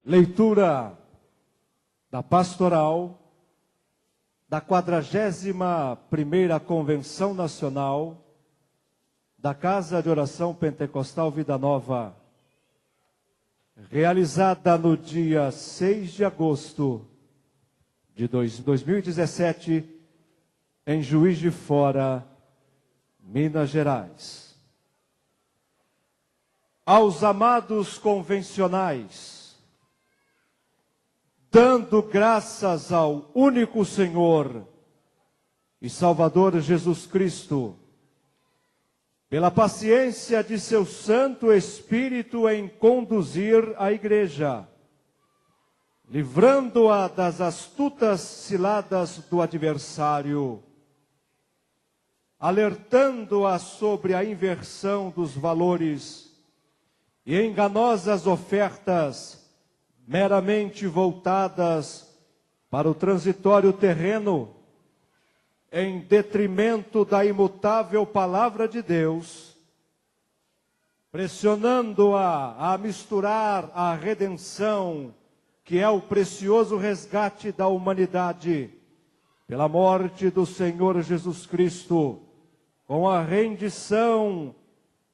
Leitura da Pastoral da 41ª Convenção Nacional da Casa de Oração Pentecostal Vida Nova, realizada no dia 6 de agosto de 2017, em Juiz de Fora, Minas Gerais. Aos amados convencionais, dando graças ao único Senhor e Salvador Jesus Cristo, pela paciência de seu Santo Espírito em conduzir a Igreja, livrando-a das astutas ciladas do adversário, alertando-a sobre a inversão dos valores e enganosas ofertas meramente voltadas para o transitório terreno, em detrimento da imutável palavra de Deus, pressionando-a a misturar a redenção, que é o precioso resgate da humanidade, pela morte do Senhor Jesus Cristo, com a rendição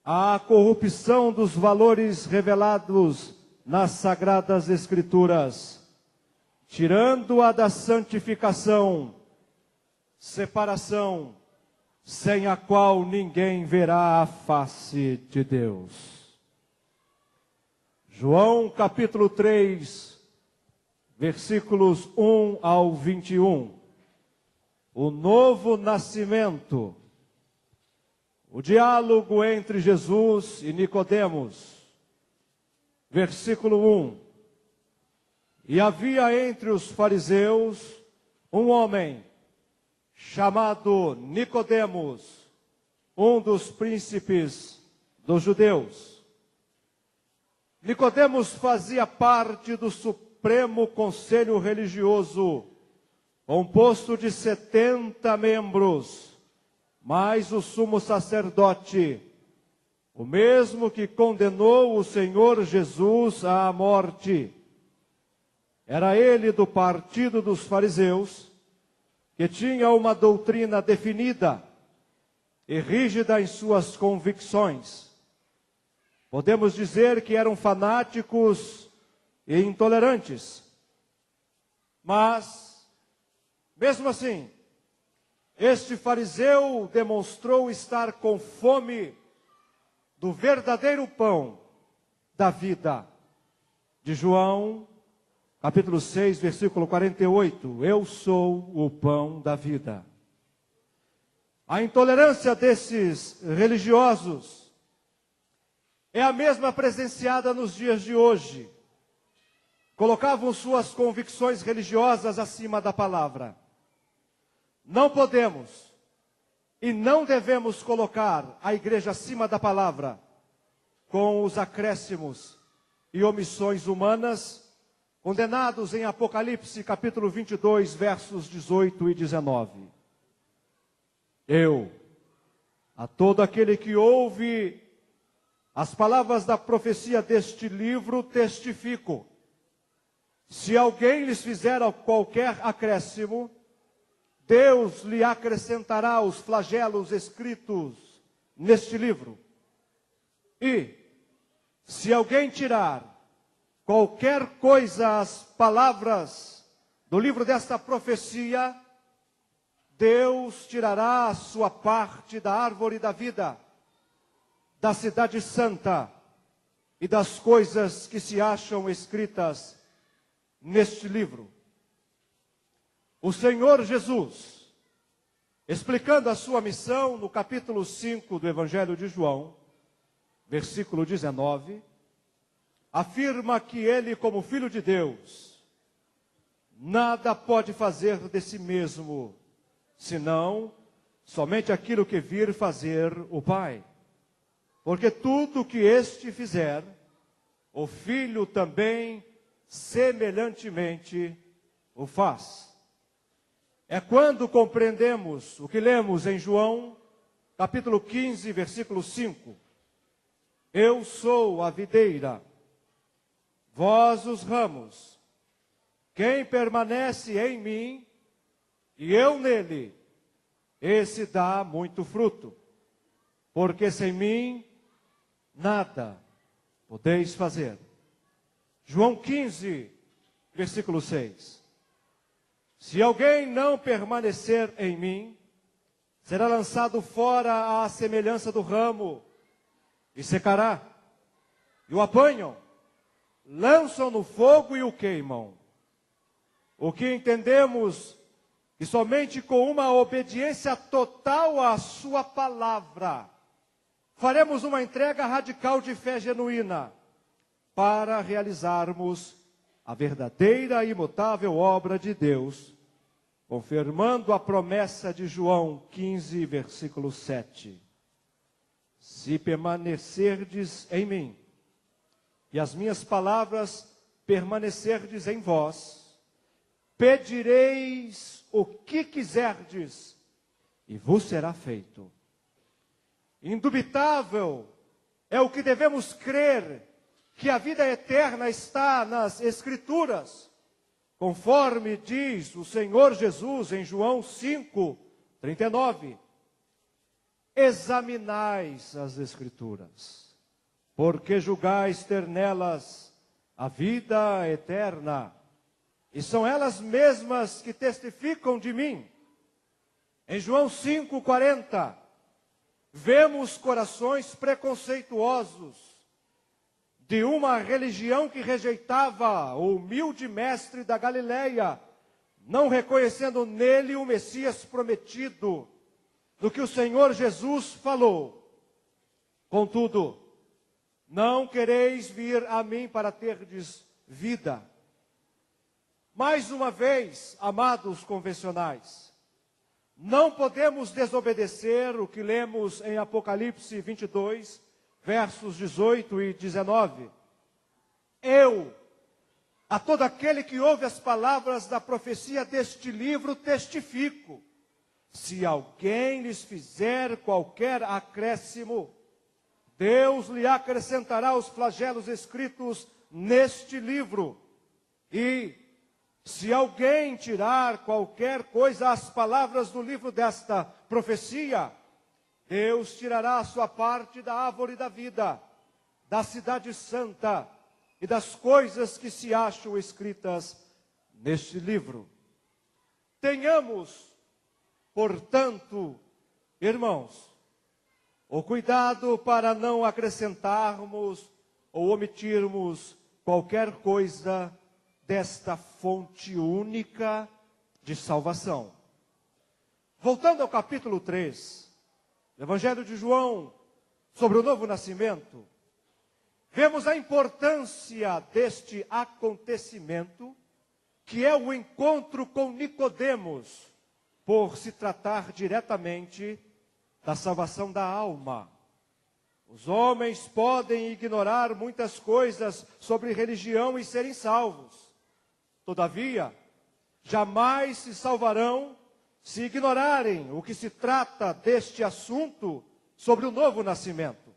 à corrupção dos valores revelados nas Sagradas Escrituras, tirando-a da santificação, separação, sem a qual ninguém verá a face de Deus. João capítulo 3, versículos 1 ao 21. O novo nascimento, o diálogo entre Jesus e Nicodemos. Versículo 1. E havia entre os fariseus um homem chamado Nicodemos, um dos príncipes dos judeus. Nicodemos fazia parte do Supremo Conselho Religioso, composto de 70 membros, mais o sumo sacerdote, o mesmo que condenou o Senhor Jesus à morte. Era ele do partido dos fariseus, que tinha uma doutrina definida e rígida em suas convicções. Podemos dizer que eram fanáticos e intolerantes. Mas, mesmo assim, este fariseu demonstrou estar com fome do verdadeiro pão da vida. De João, capítulo 6, versículo 48. Eu sou o pão da vida. A intolerância desses religiosos é a mesma presenciada nos dias de hoje. Colocavam suas convicções religiosas acima da palavra. Não podemos e não devemos colocar a igreja acima da palavra, com os acréscimos e omissões humanas, condenados em Apocalipse capítulo 22, versos 18 e 19. Eu, a todo aquele que ouve as palavras da profecia deste livro, testifico: se alguém lhes fizer qualquer acréscimo, Deus lhe acrescentará os flagelos escritos neste livro. E, se alguém tirar qualquer coisa as palavras do livro desta profecia, Deus tirará a sua parte da árvore da vida, da cidade santa e das coisas que se acham escritas neste livro. O Senhor Jesus, explicando a sua missão no capítulo 5 do Evangelho de João, versículo 19, afirma que ele, como Filho de Deus, nada pode fazer de si mesmo, senão somente aquilo que vir fazer o Pai. Porque tudo que este fizer, o Filho também semelhantemente o faz. É quando compreendemos o que lemos em João, capítulo 15, versículo 5. Eu sou a videira, Vós os ramos, quem permanece em mim e eu nele, esse dá muito fruto, porque sem mim nada podeis fazer. João 15, versículo 6. Se alguém não permanecer em mim, será lançado fora à semelhança do ramo e secará. E o apanham, lançam no fogo e o queimam. O que entendemos que somente com uma obediência total à sua palavra, faremos uma entrega radical de fé genuína para realizarmos a verdadeira e imutável obra de Deus, confirmando a promessa de João 15, versículo 7. Se permanecerdes em mim, e as minhas palavras permanecerdes em vós, pedireis o que quiserdes, e vos será feito. Indubitável é o que devemos crer, que a vida eterna está nas Escrituras, conforme diz o Senhor Jesus em João 5, 39. Examinais as Escrituras, porque julgais ter nelas a vida eterna, e são elas mesmas que testificam de mim. Em João 5, 40, vemos corações preconceituosos, de uma religião que rejeitava o humilde mestre da Galileia, não reconhecendo nele o Messias prometido, do que o Senhor Jesus falou. Contudo, não quereis vir a mim para terdes vida. Mais uma vez, amados convencionais, não podemos desobedecer o que lemos em Apocalipse 22, versos 18 e 19. Eu, a todo aquele que ouve as palavras da profecia deste livro, testifico. Se alguém lhes fizer qualquer acréscimo, Deus lhe acrescentará os flagelos escritos neste livro. E, se alguém tirar qualquer coisa às palavras do livro desta profecia, Deus tirará a sua parte da árvore da vida, da cidade santa e das coisas que se acham escritas neste livro. Tenhamos, portanto, irmãos, o cuidado para não acrescentarmos ou omitirmos qualquer coisa desta fonte única de salvação. Voltando ao capítulo 3, do Evangelho de João, sobre o novo nascimento, vemos a importância deste acontecimento, que é o encontro com Nicodemos, por se tratar diretamente da salvação da alma. Os homens podem ignorar muitas coisas sobre religião e serem salvos. Todavia, jamais se salvarão se ignorarem o que se trata deste assunto sobre o novo nascimento.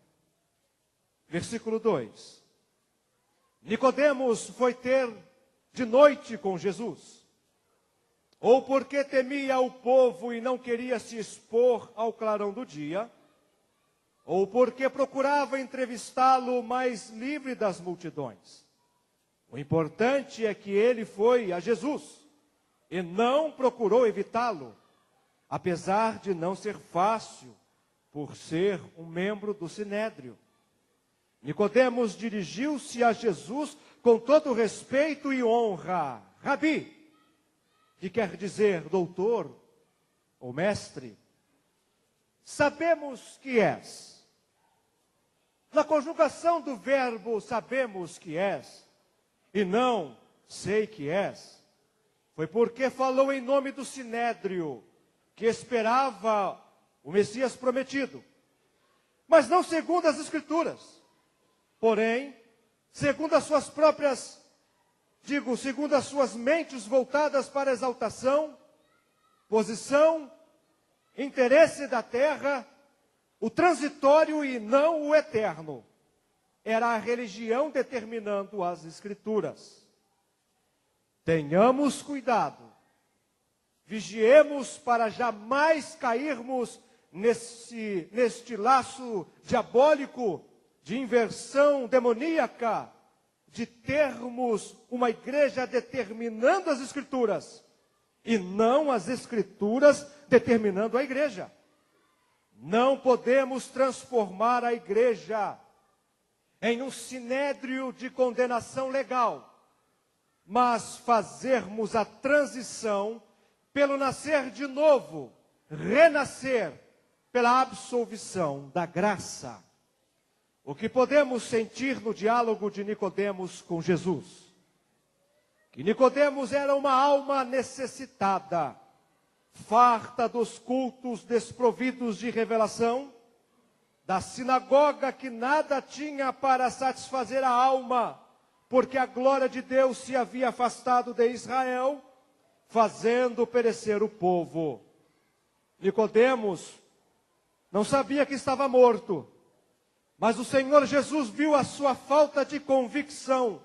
Versículo 2. Nicodemos foi ter de noite com Jesus, ou porque temia o povo e não queria se expor ao clarão do dia, ou porque procurava entrevistá-lo mais livre das multidões. O importante é que ele foi a Jesus e não procurou evitá-lo, apesar de não ser fácil, por ser um membro do Sinédrio. Nicodemos dirigiu-se a Jesus com todo respeito e honra. Rabi, que quer dizer doutor ou mestre, sabemos que és. Na conjugação do verbo sabemos que és, e não sei que és, foi porque falou em nome do Sinédrio, que esperava o Messias prometido, mas não segundo as Escrituras, porém, segundo as suas próprias, segundo as suas mentes voltadas para a exaltação, posição, interesse da terra, o transitório e não o eterno. era a religião determinando as Escrituras. Tenhamos cuidado, vigiemos para jamais cairmos neste laço diabólico de inversão demoníaca, de termos uma igreja determinando as Escrituras, e não as Escrituras determinando a igreja. Não podemos transformar a igreja em um sinédrio de condenação legal, mas fazermos a transição pelo nascer de novo, renascer pela absolvição da graça. O que podemos sentir no diálogo de Nicodemos com Jesus? Que Nicodemos era uma alma necessitada, farta dos cultos desprovidos de revelação, da sinagoga que nada tinha para satisfazer a alma, porque a glória de Deus se havia afastado de Israel, fazendo perecer o povo. Nicodemos não sabia que estava morto, mas o Senhor Jesus viu a sua falta de convicção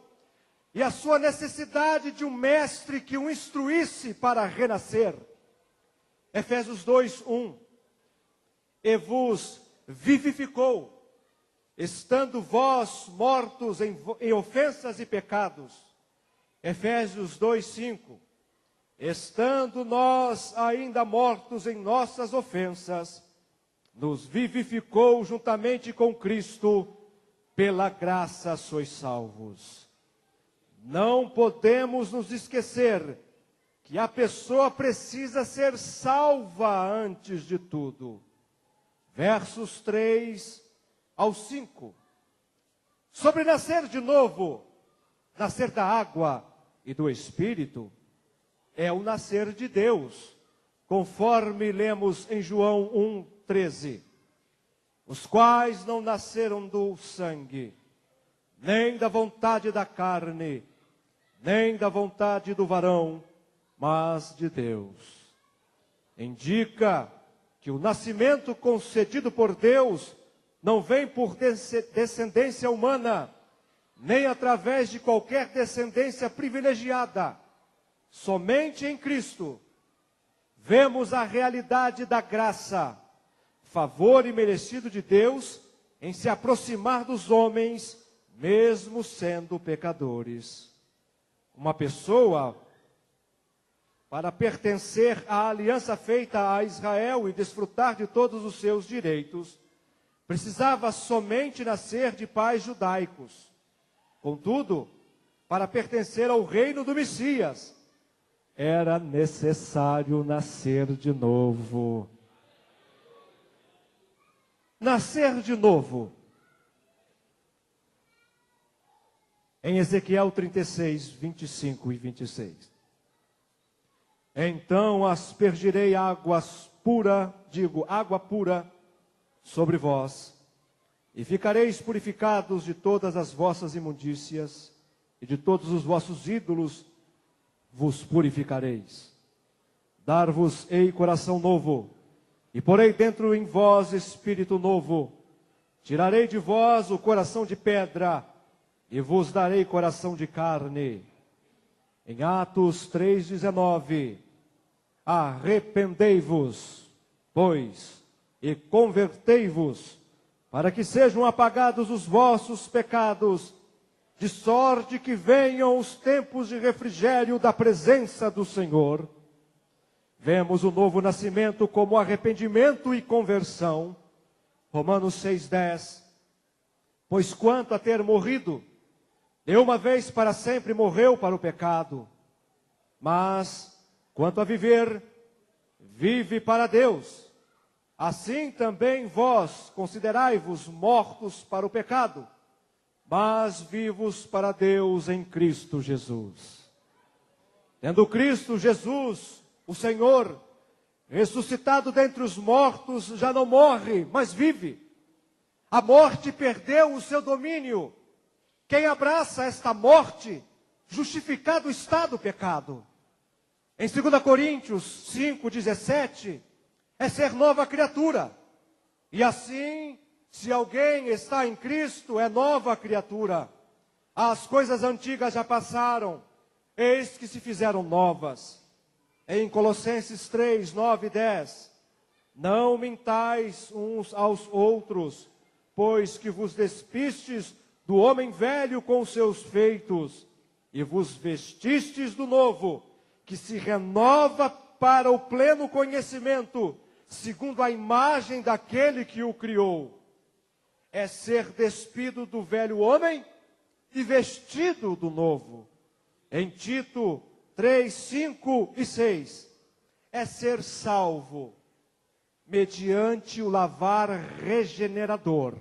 e a sua necessidade de um mestre que o instruísse para renascer. Efésios 2:1. E vos vivificou, estando vós mortos em ofensas e pecados. Efésios 2:5. Estando nós ainda mortos em nossas ofensas, nos vivificou juntamente com Cristo, pela graça sois salvos. Não podemos nos esquecer que a pessoa precisa ser salva antes de tudo. Versos 3 ao 5. Sobre nascer de novo, nascer da água e do Espírito, é o nascer de Deus, conforme lemos em João 1:13. Os quais não nasceram do sangue, nem da vontade da carne, nem da vontade do varão, mas de Deus. Indica que o nascimento concedido por Deus não vem por descendência humana, nem através de qualquer descendência privilegiada. Somente em Cristo vemos a realidade da graça, favor imerecido de Deus em se aproximar dos homens, mesmo sendo pecadores. Uma pessoa, para pertencer à aliança feita a Israel e desfrutar de todos os seus direitos, precisava somente nascer de pais judaicos. Contudo, para pertencer ao reino do Messias, era necessário nascer de novo. Nascer de novo. Em Ezequiel 36, 25 e 26. Então aspergirei água pura sobre vós, e ficareis purificados de todas as vossas imundícias, e de todos os vossos ídolos vos purificareis. Dar-vos-ei coração novo, e porei dentro em vós espírito novo. Tirarei de vós o coração de pedra, e vos darei coração de carne. Em Atos 3:19, arrependei-vos, pois, e convertei-vos, para que sejam apagados os vossos pecados, de sorte que venham os tempos de refrigério da presença do Senhor. Vemos o novo nascimento como arrependimento e conversão. Romanos 6:10. Pois quanto a ter morrido, de uma vez para sempre morreu para o pecado. Mas, quanto a viver, vive para Deus. Assim também vós considerai-vos mortos para o pecado, mas vivos para Deus em Cristo Jesus. Tendo Cristo Jesus, o Senhor, ressuscitado dentre os mortos, já não morre, mas vive. A morte perdeu o seu domínio. Quem abraça esta morte, justificado está do pecado. Em 2 Coríntios 5:17, é ser nova criatura. E assim, Se alguém está em Cristo, é nova criatura. As coisas antigas já passaram, eis que se fizeram novas. Em Colossenses 3, 9 e 10. Não mintais uns aos outros, pois que vos despistes do homem velho com os seus feitos, e vos vestistes do novo, que se renova para o pleno conhecimento, segundo a imagem daquele que o criou. É ser despido do velho homem e vestido do novo. Em Tito 3, 5 e 6. É ser salvo mediante o lavar regenerador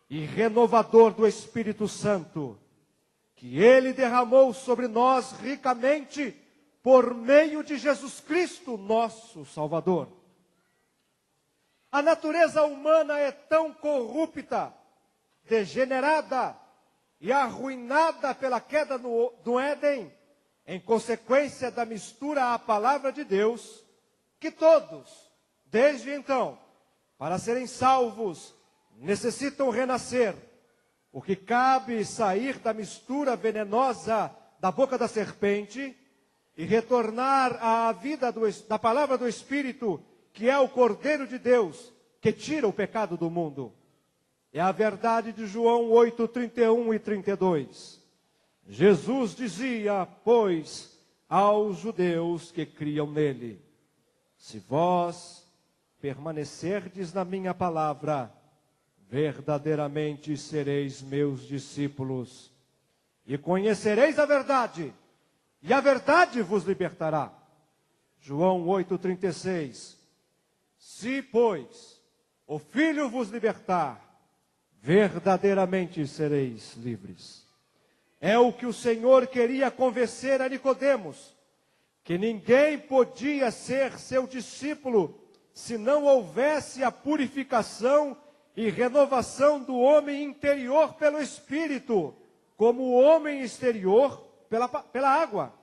e renovador do Espírito Santo, que Ele derramou sobre nós ricamente por meio de Jesus Cristo, nosso Salvador. A natureza humana é tão corrupta, degenerada e arruinada pela queda do Éden, em consequência da mistura à palavra de Deus, que todos, desde então, para serem salvos, necessitam renascer, porque cabe sair da mistura venenosa da boca da serpente e retornar à vida da palavra do Espírito, que é o Cordeiro de Deus, que tira o pecado do mundo. É a verdade de João 8, 31 e 32. Jesus dizia, pois, aos judeus que criam nele: se vós permanecerdes na minha palavra, verdadeiramente sereis meus discípulos, e conhecereis a verdade, e a verdade vos libertará. João 8,36. Se, pois, o Filho vos libertar, verdadeiramente sereis livres. É o que o Senhor queria convencer a Nicodemos, que ninguém podia ser seu discípulo se não houvesse a purificação e renovação do homem interior pelo Espírito, como o homem exterior pela água.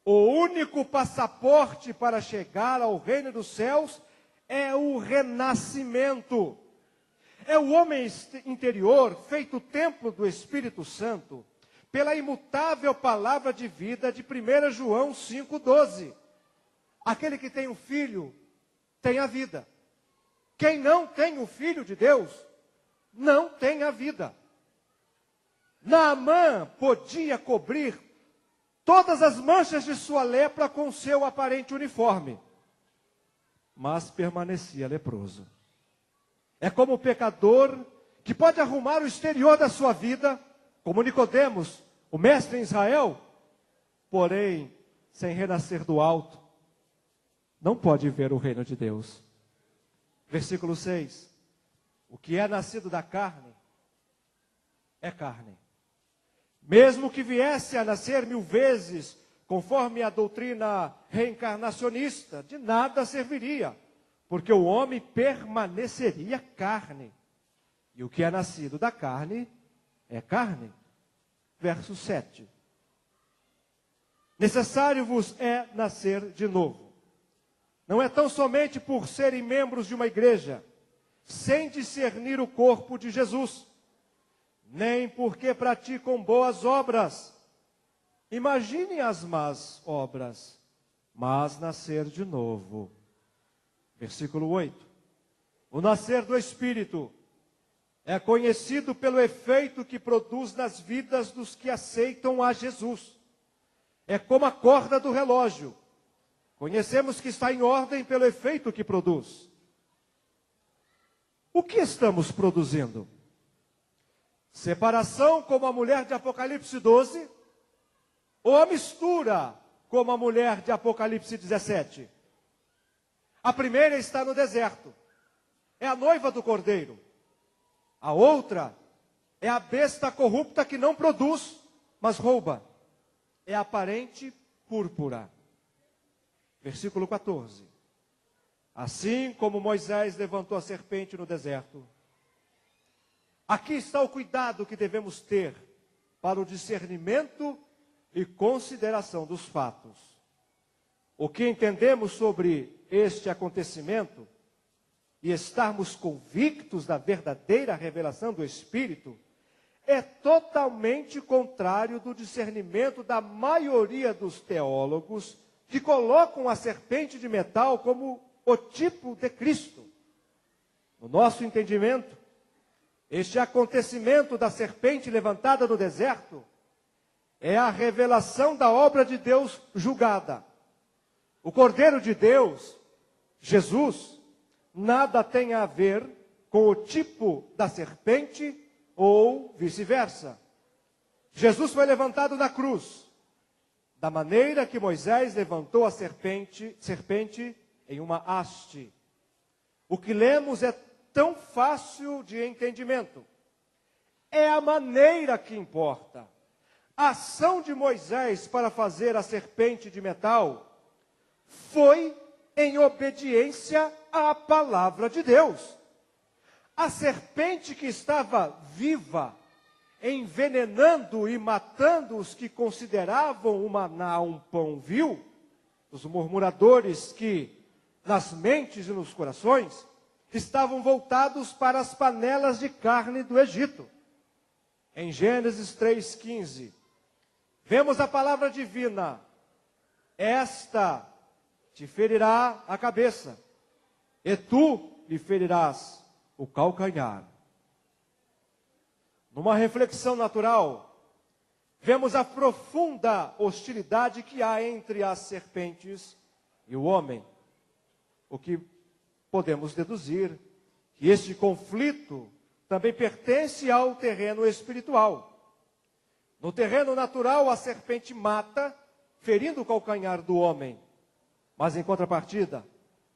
O único passaporte para chegar ao reino dos céus é o renascimento. É o homem interior feito templo do Espírito Santo, pela imutável palavra de vida de 1 João 5,12. Aquele que tem o Filho, tem a vida. Quem não tem o Filho de Deus, não tem a vida. Naamã podia cobrir todas as manchas de sua lepra com seu aparente uniforme, mas permanecia leproso. É como o pecador que pode arrumar o exterior da sua vida, como Nicodemos, o mestre em Israel, porém, sem renascer do alto, não pode ver o reino de Deus. Versículo 6. O que é nascido da carne, é carne. Mesmo que viesse a nascer 1000 vezes, conforme a doutrina reencarnacionista, de nada serviria, porque o homem permaneceria carne. E o que é nascido da carne, é carne. Verso 7. Necessário vos é nascer de novo. Não é tão somente por serem membros de uma igreja, sem discernir o corpo de Jesus, nem porque praticam boas obras. Imaginem as más obras, mas nascer de novo. Versículo 8. O nascer do Espírito é conhecido pelo efeito que produz nas vidas dos que aceitam a Jesus. É como a corda do relógio. Conhecemos que está em ordem pelo efeito que produz. O que estamos produzindo? Separação como a mulher de Apocalipse 12? Ou a mistura como a mulher de Apocalipse 17? A primeira está no deserto. É a noiva do Cordeiro. A outra é a besta corrupta que não produz, mas rouba. É aparente púrpura. Versículo 14. Assim como Moisés levantou a serpente no deserto, aqui está o cuidado que devemos ter para o discernimento e consideração dos fatos. O que entendemos sobre este acontecimento e estarmos convictos da verdadeira revelação do Espírito, é totalmente contrário do discernimento da maioria dos teólogos que colocam a serpente de metal como o tipo de Cristo. No nosso entendimento, este acontecimento da serpente levantada no deserto é a revelação da obra de Deus julgada. O Cordeiro de Deus, Jesus, nada tem a ver com o tipo da serpente ou vice-versa. Jesus foi levantado na cruz, da maneira que Moisés levantou a serpente em uma haste. O que lemos é tão fácil de entendimento. É a maneira que importa. A ação de Moisés para fazer a serpente de metal foi em obediência à palavra de Deus. A serpente que estava viva, envenenando e matando os que consideravam o maná um pão vil, os murmuradores que, nas mentes e nos corações, estavam voltados para as panelas de carne do Egito. Em Gênesis 3,15, vemos a palavra divina: esta te ferirá a cabeça, e tu lhe ferirás o calcanhar. Numa reflexão natural, vemos a profunda hostilidade que há entre as serpentes e o homem. O que podemos deduzir que este conflito também pertence ao terreno espiritual. No terreno natural, a serpente mata, ferindo o calcanhar do homem. Mas em contrapartida,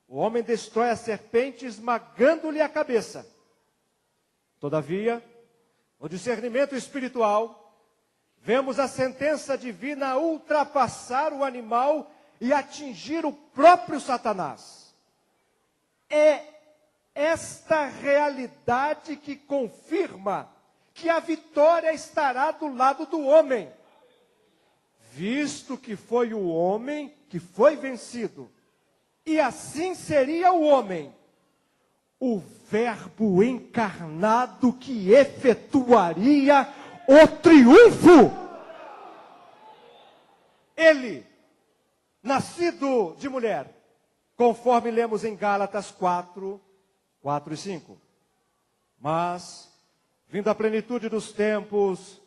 o homem destrói a serpente, esmagando-lhe a cabeça. Todavia, no discernimento espiritual, vemos a sentença divina ultrapassar o animal e atingir o próprio Satanás. É esta realidade que confirma que a vitória estará do lado do homem. Visto que foi o homem que foi vencido, e assim seria o homem, o Verbo encarnado que efetuaria o triunfo. Ele, nascido de mulher, conforme lemos em Gálatas 4 e 5. Mas, vindo a plenitude dos tempos,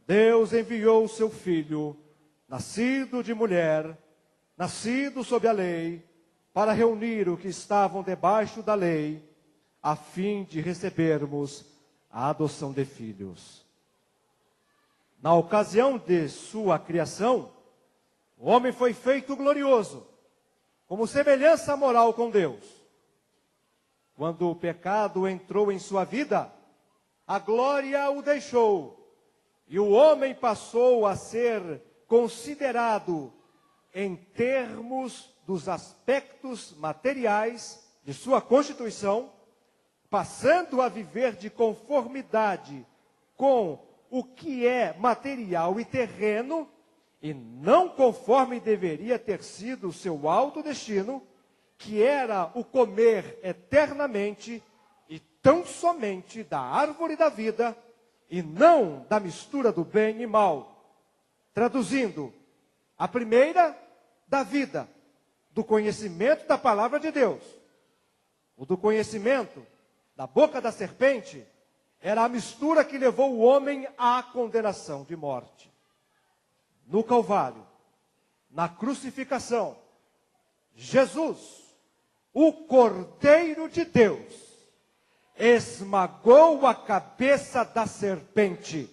Deus enviou o seu Filho, nascido de mulher, nascido sob a lei, para reunir os que estavam debaixo da lei, a fim de recebermos a adoção de filhos. Na ocasião de sua criação, o homem foi feito glorioso, como semelhança moral com Deus. Quando o pecado entrou em sua vida, a glória o deixou, e o homem passou a ser considerado, em termos dos aspectos materiais de sua constituição, passando a viver de conformidade com o que é material e terreno, e não conforme deveria ter sido o seu alto destino, que era o comer eternamente e tão somente da árvore da vida, e não da mistura do bem e mal. Traduzindo, a primeira da vida, do conhecimento da palavra de Deus. O do conhecimento da boca da serpente era a mistura que levou o homem à condenação de morte. No Calvário, na crucificação, Jesus, o Cordeiro de Deus, esmagou a cabeça da serpente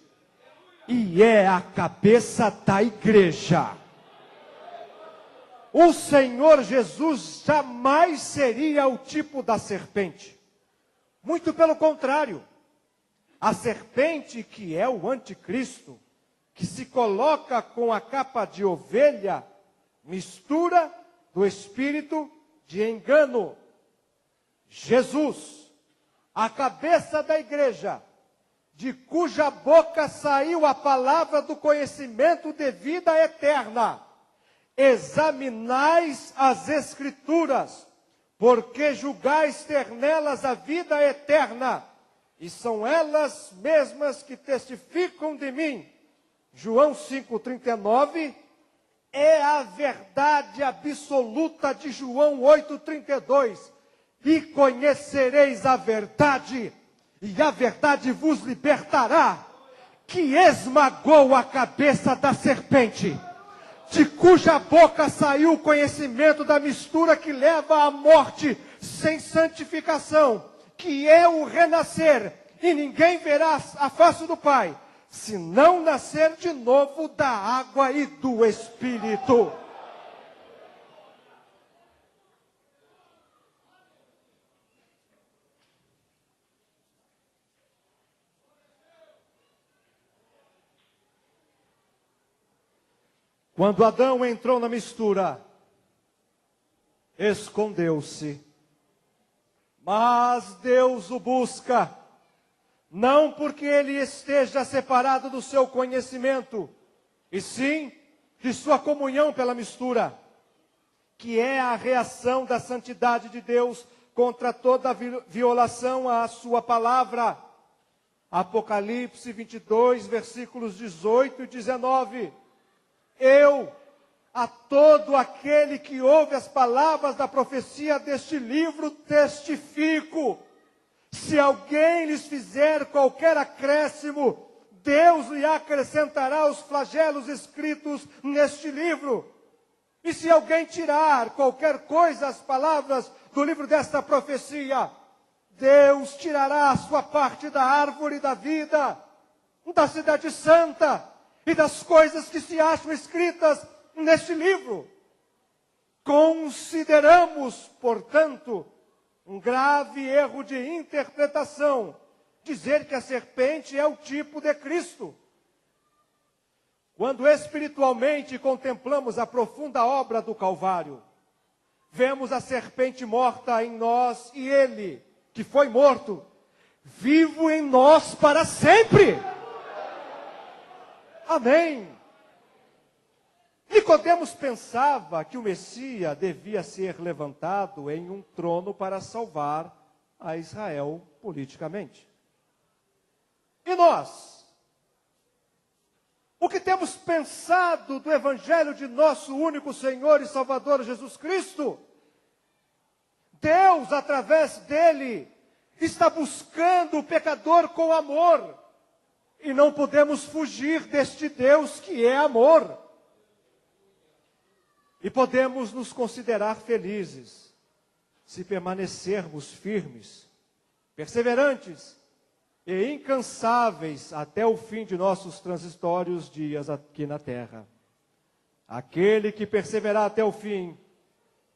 e é a cabeça da igreja. O Senhor Jesus jamais seria o tipo da serpente. Muito pelo contrário. A serpente, que é o anticristo, que se coloca com a capa de ovelha, mistura do espírito de engano. Jesus, a cabeça da igreja, de cuja boca saiu a palavra do conhecimento de vida eterna. Examinais as Escrituras, porque julgais ter nelas a vida eterna, e são elas mesmas que testificam de mim. João 5,39 é a verdade absoluta de João 8,32. E conhecereis a verdade, e a verdade vos libertará, que esmagou a cabeça da serpente, de cuja boca saiu o conhecimento da mistura que leva à morte sem santificação, que é o renascer, e ninguém verá a face do Pai, se não nascer de novo da água e do Espírito. Quando Adão entrou na mistura, escondeu-se. Mas Deus o busca, não porque ele esteja separado do seu conhecimento, e sim de sua comunhão pela mistura, que é a reação da santidade de Deus contra toda violação à sua palavra. Apocalipse 22, versículos 18 e 19. Eu, a todo aquele que ouve as palavras da profecia deste livro, testifico. Se alguém lhes fizer qualquer acréscimo, Deus lhe acrescentará os flagelos escritos neste livro. E se alguém tirar qualquer coisa as palavras do livro desta profecia, Deus tirará a sua parte da árvore da vida, da cidade santa, e das coisas que se acham escritas neste livro. Consideramos, portanto, um grave erro de interpretação dizer que a serpente é o tipo de Cristo. Quando espiritualmente contemplamos a profunda obra do Calvário, vemos a serpente morta em nós e ele, que foi morto, vivo em nós para sempre. Amém. Nicodemos pensava que o Messias devia ser levantado em um trono para salvar a Israel politicamente. E nós? O que temos pensado do Evangelho de nosso único Senhor e Salvador Jesus Cristo? Deus, através dele, está buscando o pecador com amor. E não podemos fugir deste Deus que é amor. E podemos nos considerar felizes se permanecermos firmes, perseverantes e incansáveis até o fim de nossos transitórios dias aqui na terra. Aquele que perseverar até o fim,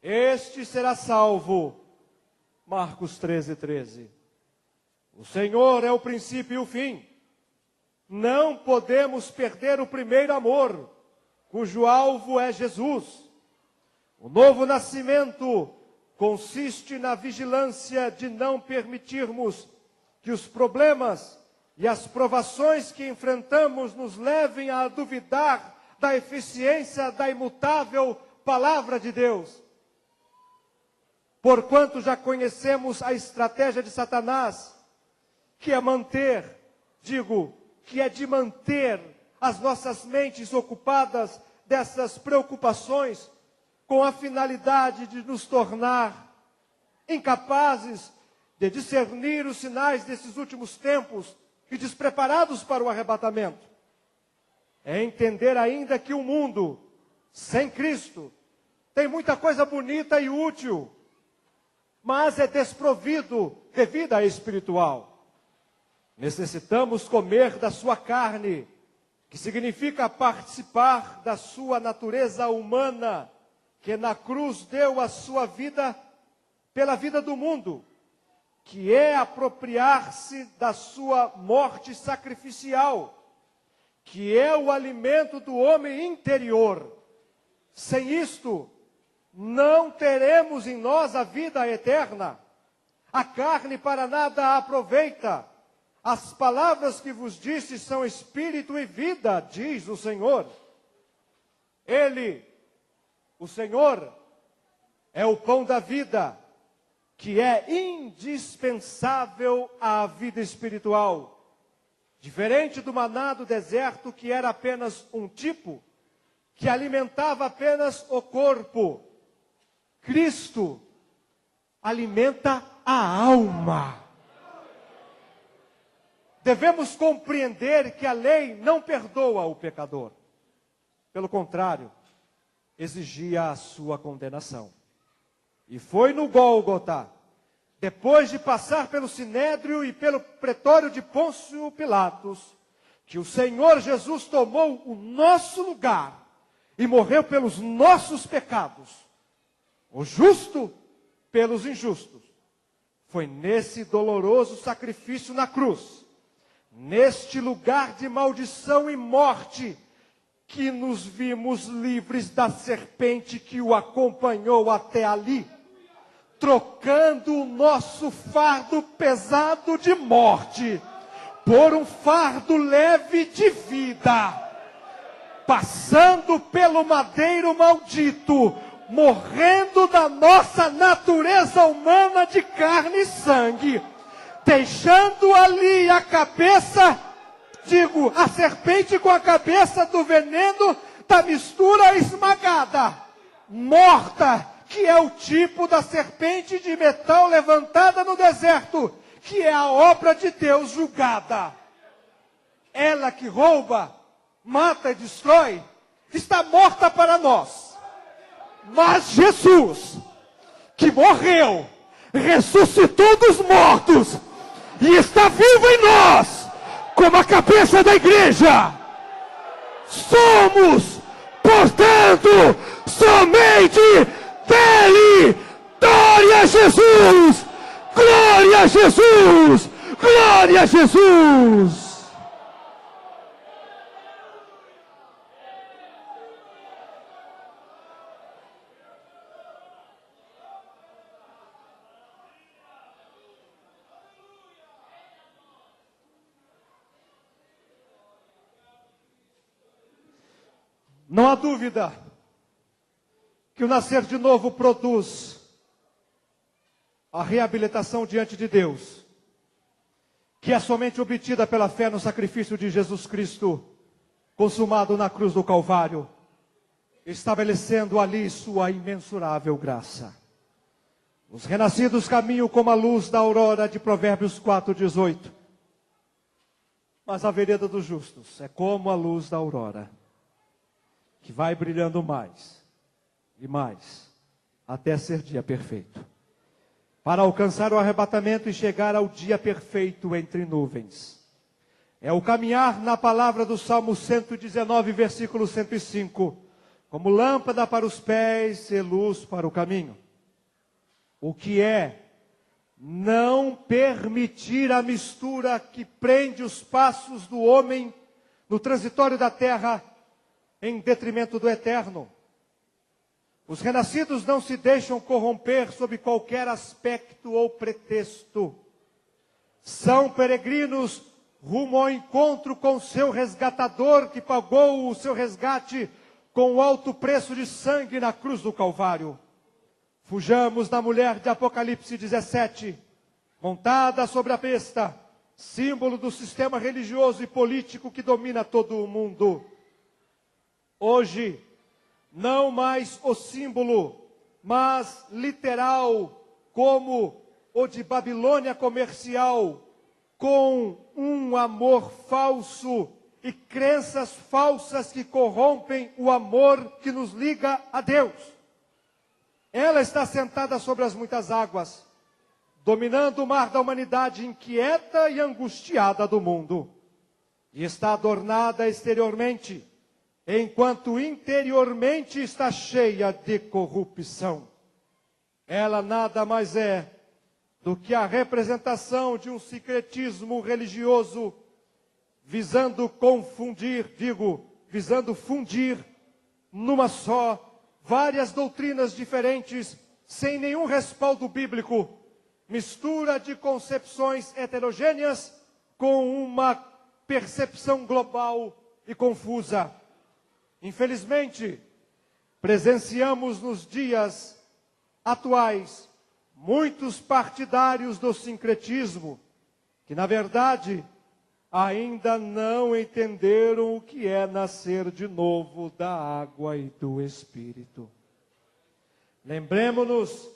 este será salvo. Marcos 13:13. O Senhor é o princípio e o fim. Não podemos perder o primeiro amor, cujo alvo é Jesus. O novo nascimento consiste na vigilância de não permitirmos que os problemas e as provações que enfrentamos nos levem a duvidar da eficiência da imutável palavra de Deus. Porquanto já conhecemos a estratégia de Satanás, que é de manter as nossas mentes ocupadas dessas preocupações, com a finalidade de nos tornar incapazes de discernir os sinais desses últimos tempos e despreparados para o arrebatamento. É entender ainda que o mundo, sem Cristo, tem muita coisa bonita e útil, mas é desprovido de vida espiritual. Necessitamos comer da sua carne, que significa participar da sua natureza humana, que na cruz deu a sua vida pela vida do mundo, que é apropriar-se da sua morte sacrificial, que é o alimento do homem interior. Sem isto, não teremos em nós a vida eterna. A carne para nada aproveita. As palavras que vos disse são espírito e vida, diz o Senhor. Ele, o Senhor, é o pão da vida. que é indispensável à vida espiritual. Diferente do maná do deserto, que era apenas um tipo, que alimentava apenas o corpo, Cristo alimenta a alma. Devemos compreender que a lei não perdoa o pecador. Pelo contrário, exigia a sua condenação. E foi no Gólgota, depois de passar pelo Sinédrio e pelo pretório de Pôncio Pilatos, que o Senhor Jesus tomou o nosso lugar e morreu pelos nossos pecados, o justo pelos injustos. Foi nesse doloroso sacrifício na cruz, neste lugar de maldição e morte, que nos vimos livres da serpente que o acompanhou até ali, trocando o nosso fardo pesado de morte por um fardo leve de vida, passando pelo madeiro maldito, morrendo da nossa natureza humana de carne e sangue, deixando ali a cabeça, a serpente com a cabeça do veneno da mistura esmagada, morta, que é o tipo da serpente de metal levantada no deserto, que é a obra de Deus julgada. Ela que rouba, mata e destrói, está morta para nós. Mas Jesus, que morreu, ressuscitou dos mortos e está vivo em nós, como a cabeça da igreja. Somos, portanto, somente dele. Glória a Jesus! Glória a Jesus! Glória a Jesus! Não há dúvida que o nascer de novo produz a reabilitação diante de Deus, que é somente obtida pela fé no sacrifício de Jesus Cristo, consumado na cruz do Calvário, estabelecendo ali sua imensurável graça. Os renascidos caminham como a luz da aurora de Provérbios 4:18. Mas a vereda dos justos é como a luz da aurora, que vai brilhando mais e mais, até ser dia perfeito, para alcançar o arrebatamento e chegar ao dia perfeito entre nuvens. É o caminhar na palavra do Salmo 119, versículo 105, como lâmpada para os pés e luz para o caminho. O que é não permitir a mistura que prende os passos do homem no transitório da terra em detrimento do eterno. Os renascidos não se deixam corromper sob qualquer aspecto ou pretexto. São peregrinos rumo ao encontro com seu resgatador, que pagou o seu resgate com o alto preço de sangue na cruz do Calvário. Fujamos da mulher de Apocalipse 17, montada sobre a besta, símbolo do sistema religioso e político que domina todo o mundo. Hoje, não mais o símbolo, mas literal, como o de Babilônia comercial, com um amor falso e crenças falsas que corrompem o amor que nos liga a Deus. Ela está sentada sobre as muitas águas, dominando o mar da humanidade inquieta e angustiada do mundo, e está adornada exteriormente, enquanto interiormente está cheia de corrupção. Ela nada mais é do que a representação de um sincretismo religioso, visando fundir numa só várias doutrinas diferentes, sem nenhum respaldo bíblico, mistura de concepções heterogêneas com uma percepção global e confusa. Infelizmente, presenciamos nos dias atuais muitos partidários do sincretismo, que na verdade ainda não entenderam o que é nascer de novo da água e do Espírito. Lembremos-nos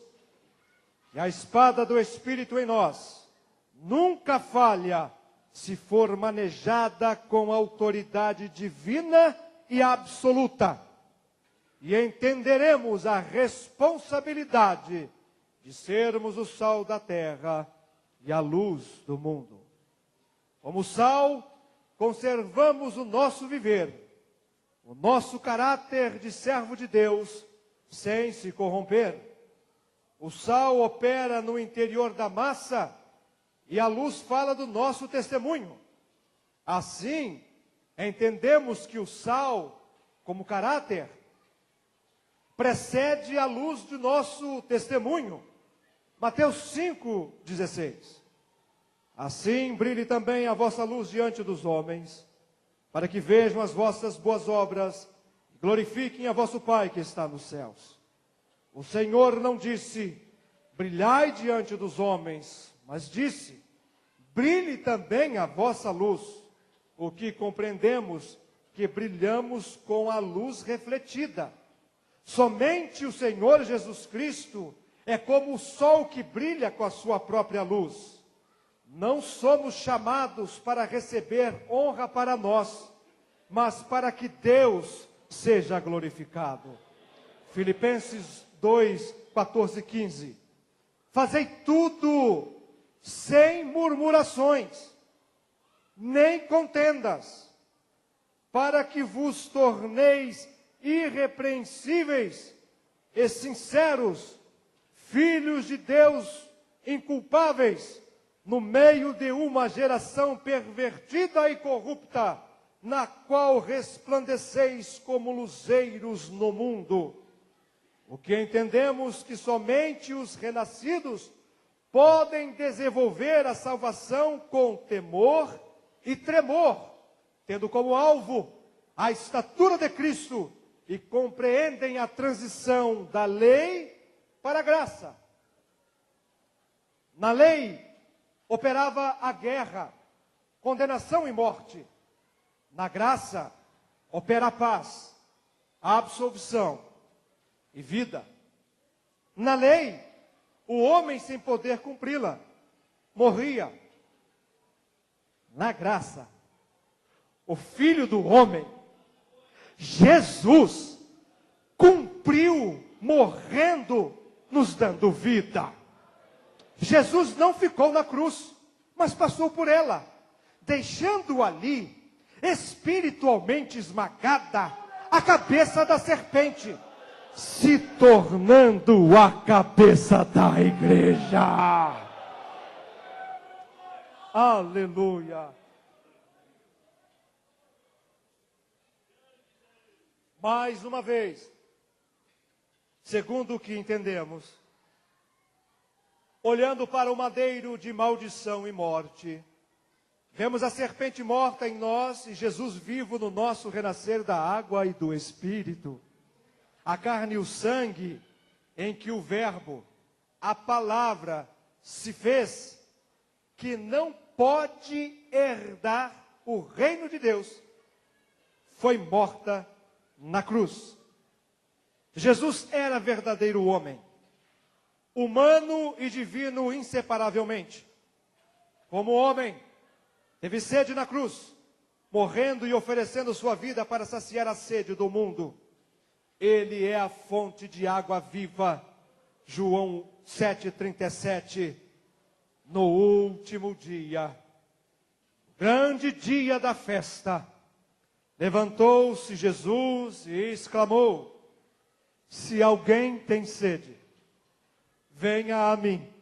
que a espada do Espírito em nós nunca falha se for manejada com autoridade divina e absoluta. E entenderemos a responsabilidade de sermos o sal da terra e a luz do mundo. Como sal, conservamos o nosso viver, o nosso caráter de servo de Deus, sem se corromper. O sal opera no interior da massa e a luz fala do nosso testemunho. Assim, entendemos que o sal, como caráter, precede a luz do nosso testemunho. Mateus 5,16. Assim brilhe também a vossa luz diante dos homens, para que vejam as vossas boas obras e glorifiquem a vosso Pai que está nos céus. O Senhor não disse, brilhai diante dos homens, mas disse, brilhe também a vossa luz, o que compreendemos que brilhamos com a luz refletida. Somente o Senhor Jesus Cristo é como o sol que brilha com a sua própria luz. Não somos chamados para receber honra para nós, mas para que Deus seja glorificado. Filipenses 2, 14 e 15. Fazei tudo sem murmurações, nem contendas, para que vos torneis irrepreensíveis e sinceros, filhos de Deus inculpáveis, no meio de uma geração pervertida e corrupta, na qual resplandeceis como luzeiros no mundo. O que entendemos que somente os renascidos podem desenvolver a salvação com temor e tremor, tendo como alvo a estatura de Cristo e compreendem a transição da lei para a graça. Na lei operava a guerra, condenação e morte. Na graça opera a paz, a absolvição e vida. Na lei, o homem sem poder cumpri-la morria. Na graça, o Filho do homem, Jesus, cumpriu morrendo, nos dando vida. Jesus não ficou na cruz, mas passou por ela, deixando ali, espiritualmente esmagada, a cabeça da serpente, se tornando a cabeça da igreja. Aleluia. Mais uma vez, segundo o que entendemos, olhando para o madeiro de maldição e morte, vemos a serpente morta em nós e Jesus vivo no nosso renascer da água e do Espírito. A carne e o sangue em que o verbo, a palavra, se fez, que não pode herdar o reino de Deus, foi morta na cruz. Jesus era verdadeiro homem, humano e divino inseparavelmente. Como homem, teve sede na cruz, morrendo e oferecendo sua vida para saciar a sede do mundo. Ele é a fonte de água viva. João 7,37. No último dia, grande dia da festa, levantou-se Jesus e exclamou: se alguém tem sede, venha a mim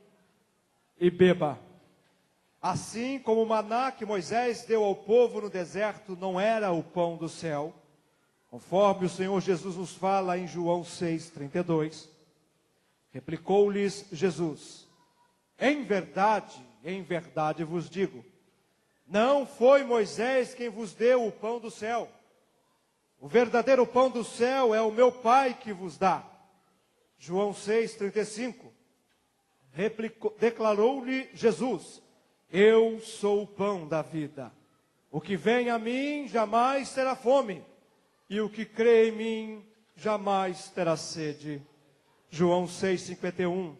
e beba. Assim como o maná que Moisés deu ao povo no deserto não era o pão do céu, conforme o Senhor Jesus nos fala em João 6,32, replicou-lhes Jesus: em verdade vos digo, não foi Moisés quem vos deu o pão do céu. O verdadeiro pão do céu é o meu Pai que vos dá. João 6,35. Declarou-lhe Jesus: eu sou o pão da vida. O que vem a mim jamais terá fome, e o que crê em mim jamais terá sede. João 6,51.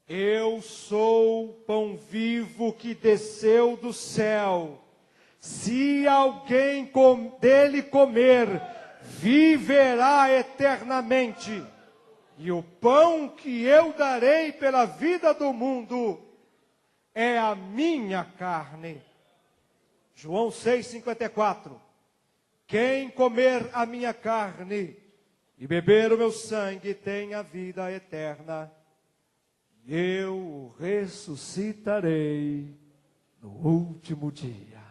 Eu sou o pão vivo que desceu do céu. Se alguém dele comer, viverá eternamente. E o pão que eu darei pela vida do mundo é a minha carne. João 6,54. Quem comer a minha carne e beber o meu sangue tem a vida eterna. E eu o ressuscitarei no último dia.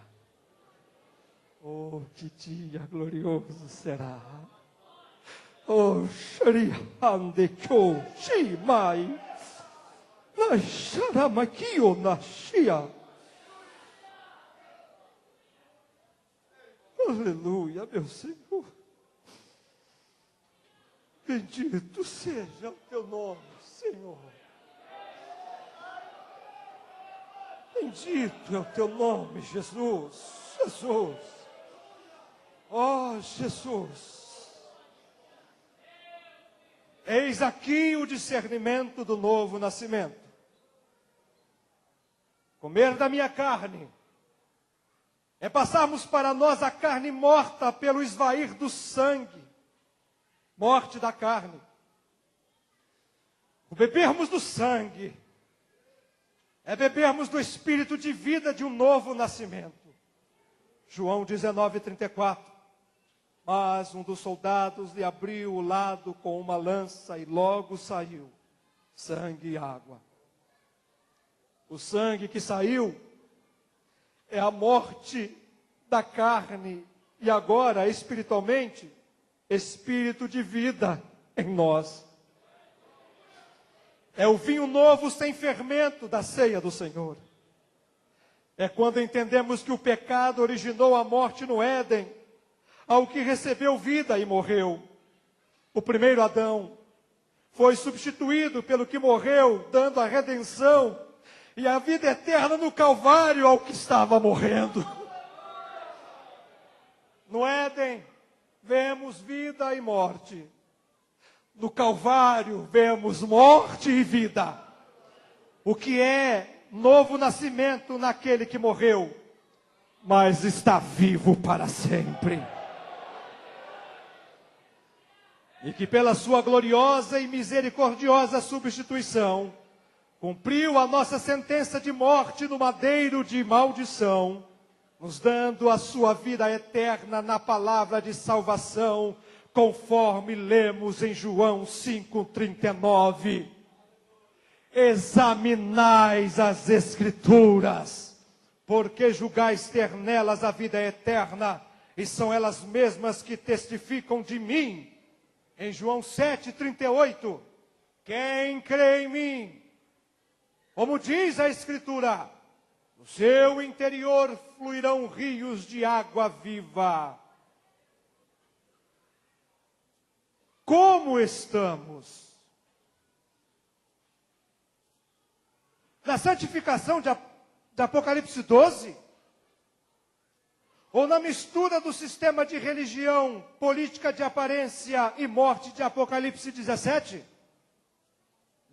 Oh, que dia glorioso será! Oh, Shriande Kyo Shimai Nasharamakio Nashia. Aleluia, meu Senhor. Bendito seja o teu nome, Senhor. Bendito é o teu nome, Jesus. Jesus. Oh, Jesus. Eis aqui o discernimento do novo nascimento. Comer da minha carne é passarmos para nós a carne morta pelo esvair do sangue. Morte da carne. O bebermos do sangue é bebermos do espírito de vida de um novo nascimento. João 19:34. Mas um dos soldados lhe abriu o lado com uma lança e logo saiu sangue e água. O sangue que saiu é a morte da carne e agora, espiritualmente, espírito de vida em nós. É o vinho novo sem fermento da ceia do Senhor. É quando entendemos que o pecado originou a morte no Éden, ao que recebeu vida e morreu. O primeiro Adão foi substituído pelo que morreu, dando a redenção e a vida eterna no Calvário ao que estava morrendo. No Éden, vemos vida e morte. No Calvário, vemos morte e vida. O que é novo nascimento naquele que morreu, mas está vivo para sempre. E que pela sua gloriosa e misericordiosa substituição, cumpriu a nossa sentença de morte no madeiro de maldição, nos dando a sua vida eterna na palavra de salvação, conforme lemos em João 5,39. Examinais as Escrituras, porque julgais ter nelas a vida eterna, e são elas mesmas que testificam de mim. Em João 7,38, quem crê em mim, como diz a Escritura, no seu interior fluirão rios de água viva. Como estamos? Na santificação de Apocalipse 12? Ou na mistura do sistema de religião, política de aparência e morte de Apocalipse 17?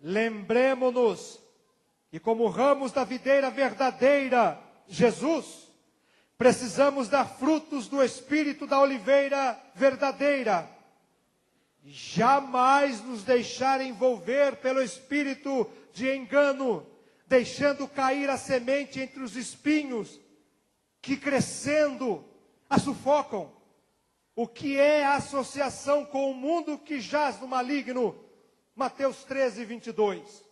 Lembremo-nos que como ramos da videira verdadeira, Jesus, precisamos dar frutos do espírito da oliveira verdadeira. Jamais nos deixar envolver pelo espírito de engano, deixando cair a semente entre os espinhos, que crescendo a sufocam. O que é a associação com o mundo que jaz no maligno? Mateus 13:22.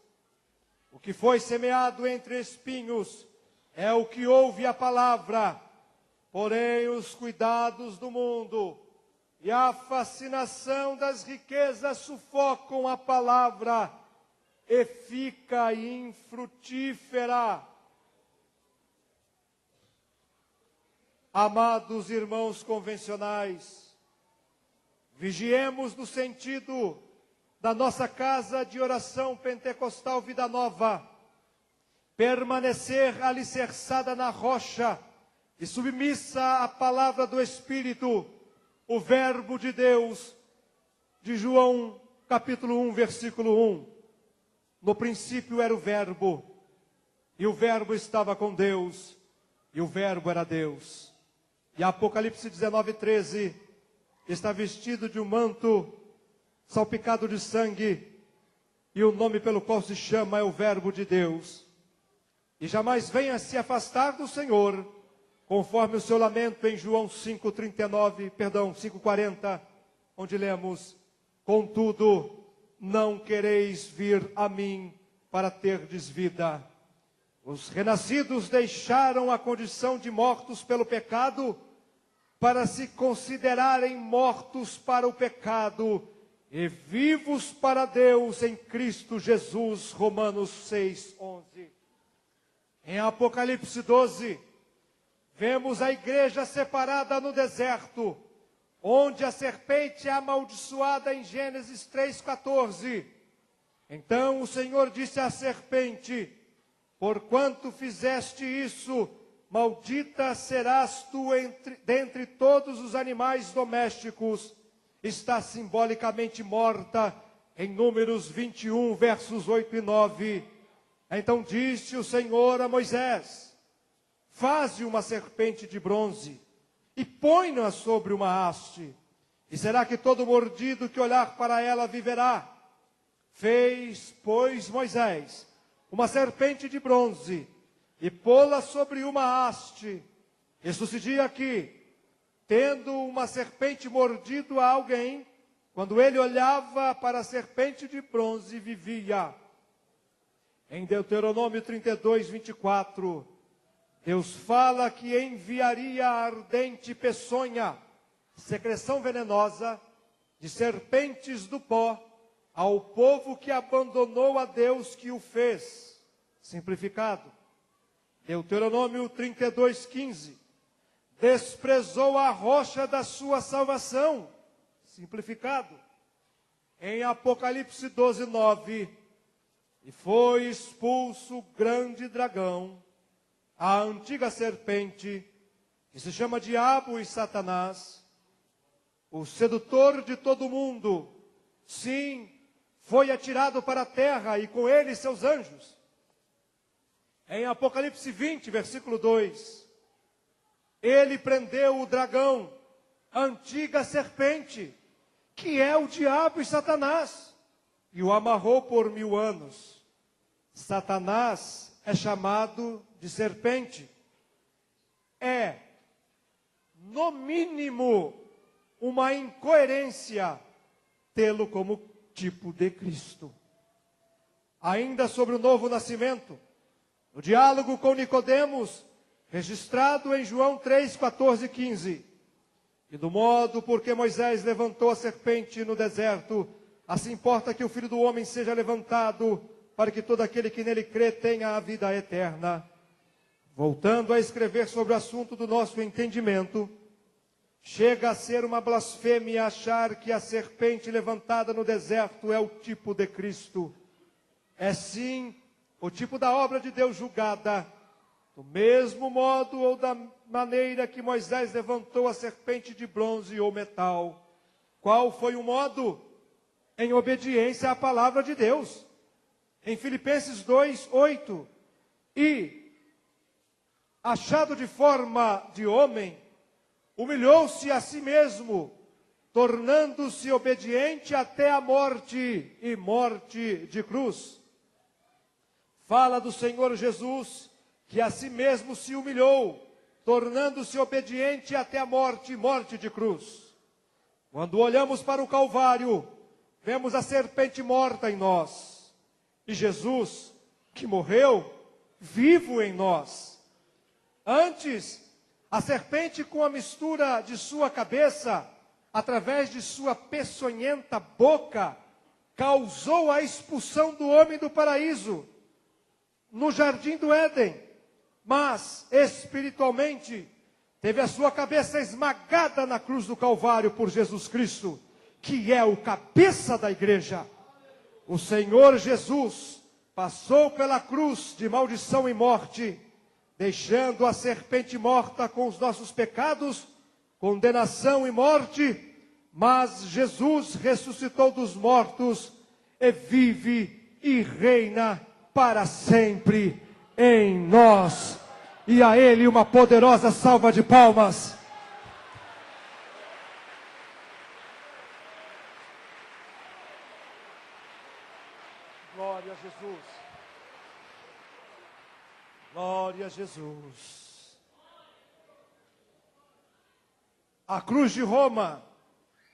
O que foi semeado entre espinhos é o que ouve a palavra, porém os cuidados do mundo e a fascinação das riquezas sufocam a palavra e fica infrutífera. Amados irmãos convencionais, vigiemos no sentido da nossa casa de oração pentecostal Vida Nova, permanecer alicerçada na rocha e submissa à palavra do Espírito, o Verbo de Deus, de João capítulo 1, versículo 1. No princípio era o Verbo, e o Verbo estava com Deus, e o Verbo era Deus. E Apocalipse 19, 13, está vestido de um manto salpicado de sangue, e o nome pelo qual se chama é o Verbo de Deus. E jamais venha se afastar do Senhor, conforme o seu lamento em João 5:40, onde lemos: contudo, não quereis vir a mim para terdes vida. Os renascidos deixaram a condição de mortos pelo pecado, para se considerarem mortos para o pecado e vivos para Deus em Cristo Jesus. Romanos 6:11. Em Apocalipse 12, vemos a igreja separada no deserto, onde a serpente é amaldiçoada em Gênesis 3:14. Então o Senhor disse à serpente: porquanto fizeste isso, maldita serás tu dentre todos os animais domésticos. Está simbolicamente morta em Números 21, versos 8 e 9. Então disse o Senhor a Moisés: faze uma serpente de bronze e põe-na sobre uma haste, e será que todo mordido que olhar para ela viverá. Fez, pois, Moisés uma serpente de bronze e pô-la sobre uma haste. E sucedia que, tendo uma serpente mordido a alguém, quando ele olhava para a serpente de bronze, vivia. Em Deuteronômio 32, 24, Deus fala que enviaria a ardente peçonha, secreção venenosa, de serpentes do pó, ao povo que abandonou a Deus que o fez. Simplificado. Deuteronômio 32, 15. Desprezou a rocha da sua salvação. Simplificado. Em Apocalipse 12, 9. E foi expulso o grande dragão, a antiga serpente, que se chama Diabo e Satanás, o sedutor de todo mundo. Sim, foi atirado para a terra e com ele seus anjos. Em Apocalipse 20, versículo 2, ele prendeu o dragão, a antiga serpente, que é o diabo e Satanás, e o amarrou por 1000 anos. Satanás é chamado de serpente. É, no mínimo, uma incoerência tê-lo como tipo de Cristo. Ainda sobre o novo nascimento, o diálogo com Nicodemos, registrado em João 3, 14 e 15. E do modo por que Moisés levantou a serpente no deserto, assim importa que o Filho do Homem seja levantado, para que todo aquele que nele crê tenha a vida eterna. Voltando a escrever sobre o assunto do nosso entendimento, chega a ser uma blasfêmia achar que a serpente levantada no deserto é o tipo de Cristo. É sim o tipo da obra de Deus julgada, do mesmo modo ou da maneira que Moisés levantou a serpente de bronze ou metal. Qual foi o modo? Em obediência à palavra de Deus. Em Filipenses 2, 8. E, achado de forma de homem, humilhou-se a si mesmo, tornando-se obediente até a morte, e morte de cruz. Fala do Senhor Jesus, que a si mesmo se humilhou, tornando-se obediente até a morte, morte de cruz. Quando olhamos para o Calvário, vemos a serpente morta em nós, e Jesus, que morreu, vivo em nós. Antes, a serpente, com a mistura de sua cabeça, através de sua peçonhenta boca, causou a expulsão do homem do paraíso, no jardim do Éden. Mas, espiritualmente, teve a sua cabeça esmagada na cruz do Calvário por Jesus Cristo, que é o cabeça da igreja. O Senhor Jesus, passou pela cruz de maldição e morte, deixando a serpente morta com os nossos pecados, condenação e morte, mas Jesus ressuscitou dos mortos e vive e reina para sempre em nós. E a Ele uma poderosa salva de palmas. Glória a Jesus. Glória a Jesus. A cruz de Roma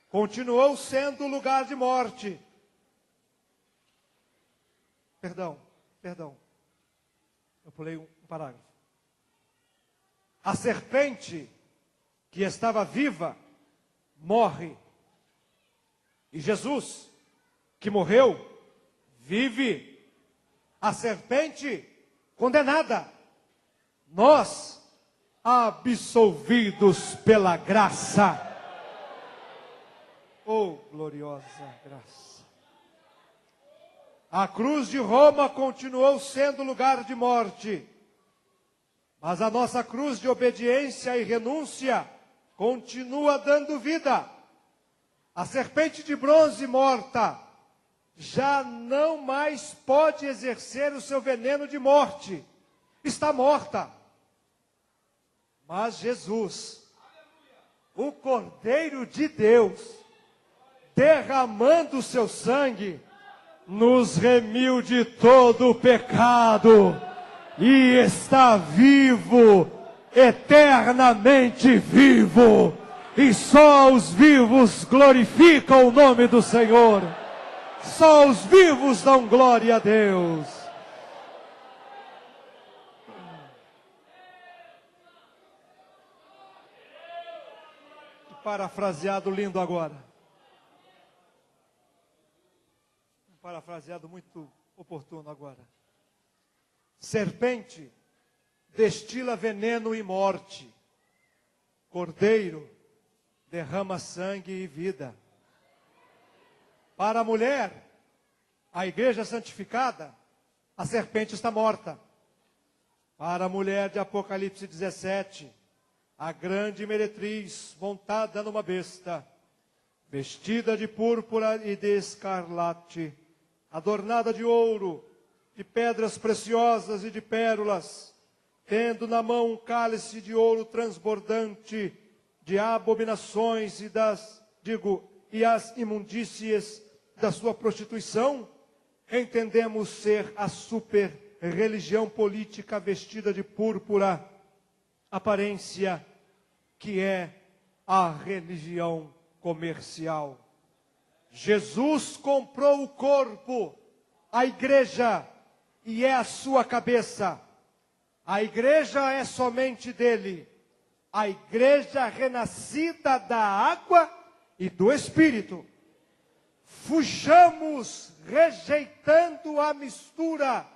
continuou sendo lugar de morte. Perdão. Eu pulei um parágrafo. A serpente que estava viva morre. E Jesus, que morreu, vive. A serpente condenada. Nós, absolvidos pela graça. Oh, gloriosa graça. A cruz de Roma continuou sendo lugar de morte. Mas a nossa cruz de obediência e renúncia continua dando vida. A serpente de bronze morta já não mais pode exercer o seu veneno de morte. Está morta. Mas Jesus, o Cordeiro de Deus, derramando o seu sangue, nos remiu de todo o pecado e está vivo, eternamente vivo. E só os vivos glorificam o nome do Senhor. Só os vivos dão glória a Deus. Parafraseado lindo agora. Um parafraseado muito oportuno agora. Serpente destila veneno e morte. Cordeiro derrama sangue e vida. Para a mulher, a igreja santificada, a serpente está morta. Para a mulher de Apocalipse 17, a grande meretriz montada numa besta, vestida de púrpura e de escarlate, adornada de ouro, de pedras preciosas e de pérolas, tendo na mão um cálice de ouro transbordante de abominações e as imundícies da sua prostituição, entendemos ser a super religião política vestida de púrpura, aparência que é a religião comercial. Jesus comprou o corpo, a igreja, e é a sua cabeça. A igreja é somente dele. A igreja renascida da água e do Espírito. Fujamos rejeitando a mistura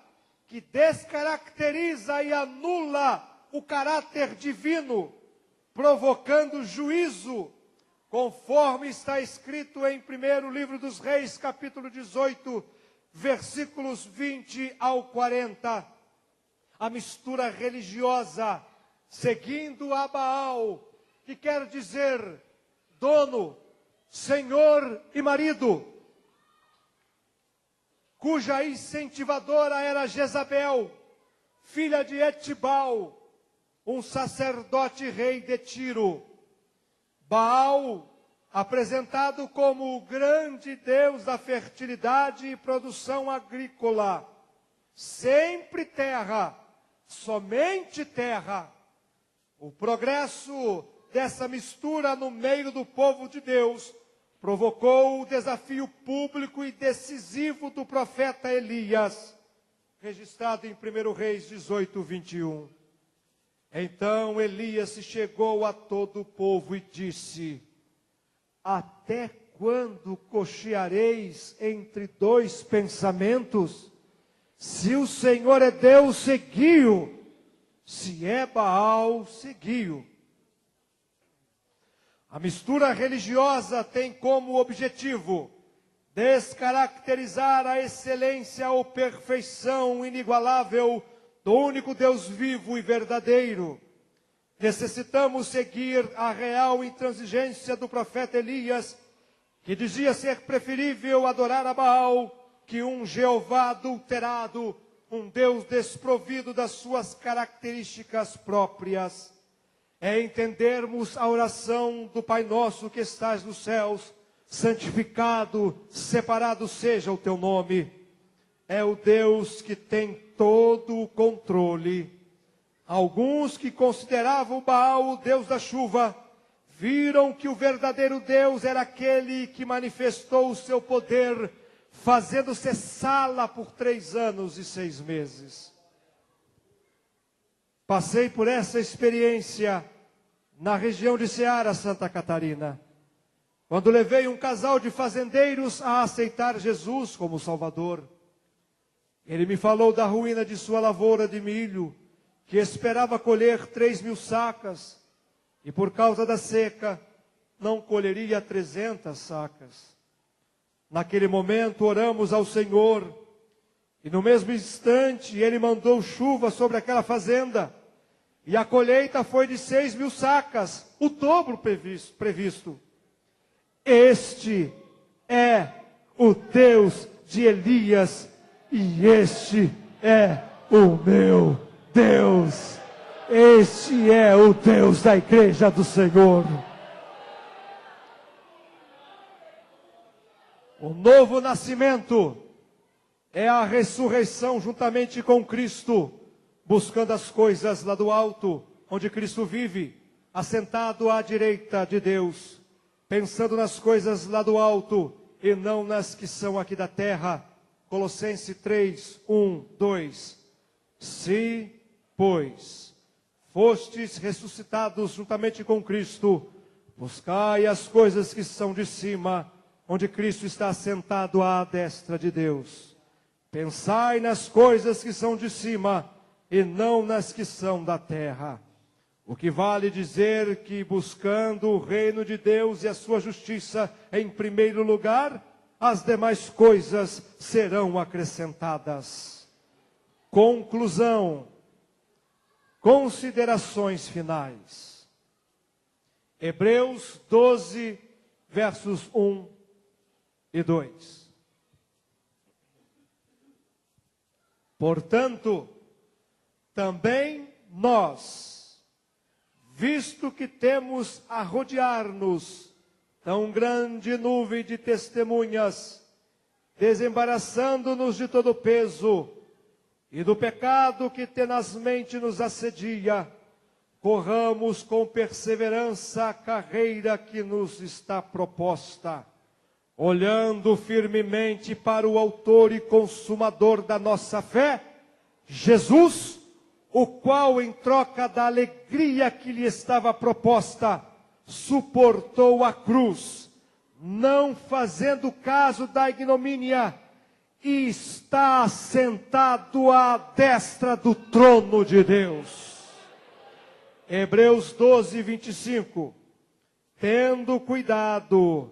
que descaracteriza e anula o caráter divino, provocando juízo, conforme está escrito em 1º livro dos Reis, capítulo 18, versículos 20 ao 40. A mistura religiosa, seguindo a Baal, que quer dizer dono, senhor e marido, cuja incentivadora era Jezabel, filha de Etibal, um sacerdote rei de Tiro. Baal, apresentado como o grande Deus da fertilidade e produção agrícola. Sempre terra, somente terra. O progresso dessa mistura no meio do povo de Deus provocou o desafio público e decisivo do profeta Elias, registrado em 1 Reis 18, 21. Então Elias se chegou a todo o povo e disse: até quando cocheareis entre dois pensamentos? Se o Senhor é Deus, segui-o. Se é Baal, segui-o. A mistura religiosa tem como objetivo descaracterizar a excelência ou perfeição inigualável do único Deus vivo e verdadeiro. Necessitamos seguir a real intransigência do profeta Elias, que dizia ser preferível adorar a Baal que um Jeová adulterado, um Deus desprovido das suas características próprias. É entendermos a oração do Pai Nosso que estás nos céus, santificado, separado seja o teu nome. É o Deus que tem todo o controle. Alguns que consideravam Baal o Deus da chuva, viram que o verdadeiro Deus era aquele que manifestou o seu poder, fazendo cessá-la por 3 anos e 6 meses. Passei por essa experiência na região de Ceará, Santa Catarina, quando levei um casal de fazendeiros a aceitar Jesus como Salvador. Ele me falou da ruína de sua lavoura de milho, que esperava colher 3.000 sacas, e por causa da seca, não colheria 300 sacas. Naquele momento, oramos ao Senhor, e no mesmo instante, Ele mandou chuva sobre aquela fazenda, e a colheita foi de 6.000 sacas, o dobro previsto. Este é o Deus de Elias, e este é o meu Deus. Este é o Deus da igreja do Senhor. O novo nascimento é a ressurreição juntamente com Cristo, buscando as coisas lá do alto, onde Cristo vive, assentado à direita de Deus, pensando nas coisas lá do alto e não nas que são aqui da terra. Colossenses 3, 1, 2. Se, pois, fostes ressuscitados juntamente com Cristo, buscai as coisas que são de cima, onde Cristo está assentado à destra de Deus. Pensai nas coisas que são de cima, e não nas que são da terra. O que vale dizer que, buscando o reino de Deus e a sua justiça em primeiro lugar, as demais coisas serão acrescentadas. Conclusão. Considerações finais. Hebreus 12, versos 1 e 2. Portanto, também nós, visto que temos a rodear-nos tão grande nuvem de testemunhas, desembaraçando-nos de todo peso e do pecado que tenazmente nos assedia, corramos com perseverança a carreira que nos está proposta, olhando firmemente para o autor e consumador da nossa fé, Jesus, o qual, em troca da alegria que lhe estava proposta, suportou a cruz, não fazendo caso da ignomínia, e está sentado à destra do trono de Deus. Hebreus 12, 25. Tendo cuidado,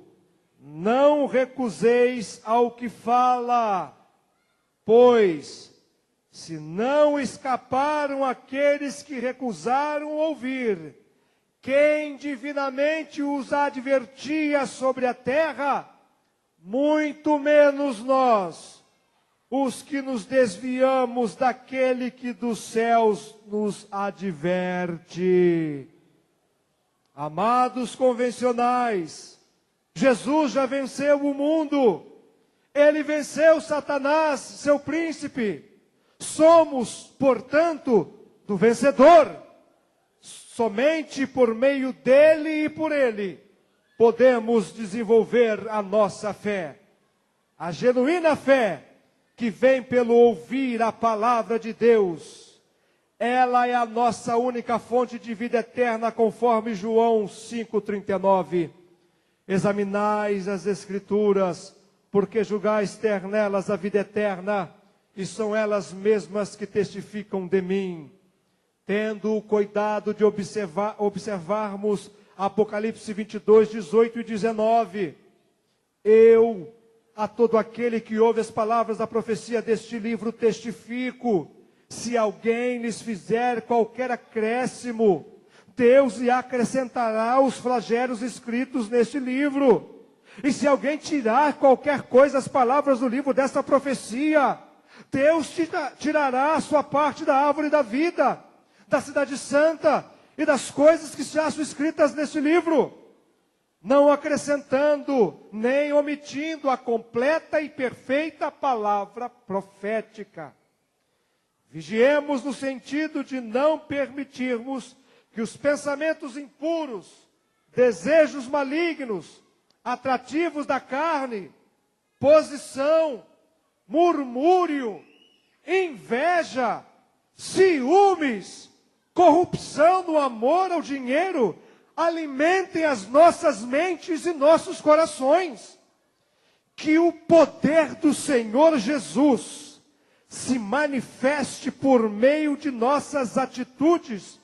não recuseis ao que fala, pois, se não escaparam aqueles que recusaram ouvir, quem divinamente os advertia sobre a terra, muito menos nós, os que nos desviamos daquele que dos céus nos adverte. Amados convencionais, Jesus já venceu o mundo, Ele venceu Satanás, seu príncipe. Somos, portanto, do vencedor. Somente por meio dele e por ele podemos desenvolver a nossa fé. A genuína fé que vem pelo ouvir a palavra de Deus. Ela é a nossa única fonte de vida eterna, conforme João 5,39. Examinais as Escrituras, porque julgais ter nelas a vida eterna, e são elas mesmas que testificam de mim. Tendo o cuidado de observarmos Apocalipse 22, 18 e 19. Eu, a todo aquele que ouve as palavras da profecia deste livro testifico, se alguém lhes fizer qualquer acréscimo, Deus lhe acrescentará os flagelos escritos neste livro. E se alguém tirar qualquer coisa das palavras do livro desta profecia, Deus tirará a sua parte da árvore da vida, da cidade santa e das coisas que já são escritas neste livro, não acrescentando nem omitindo a completa e perfeita palavra profética. Vigiemos no sentido de não permitirmos que os pensamentos impuros, desejos malignos, atrativos da carne, posição, murmúrio, inveja, ciúmes, corrupção no amor ao dinheiro, alimentem as nossas mentes e nossos corações. Que o poder do Senhor Jesus se manifeste por meio de nossas atitudes,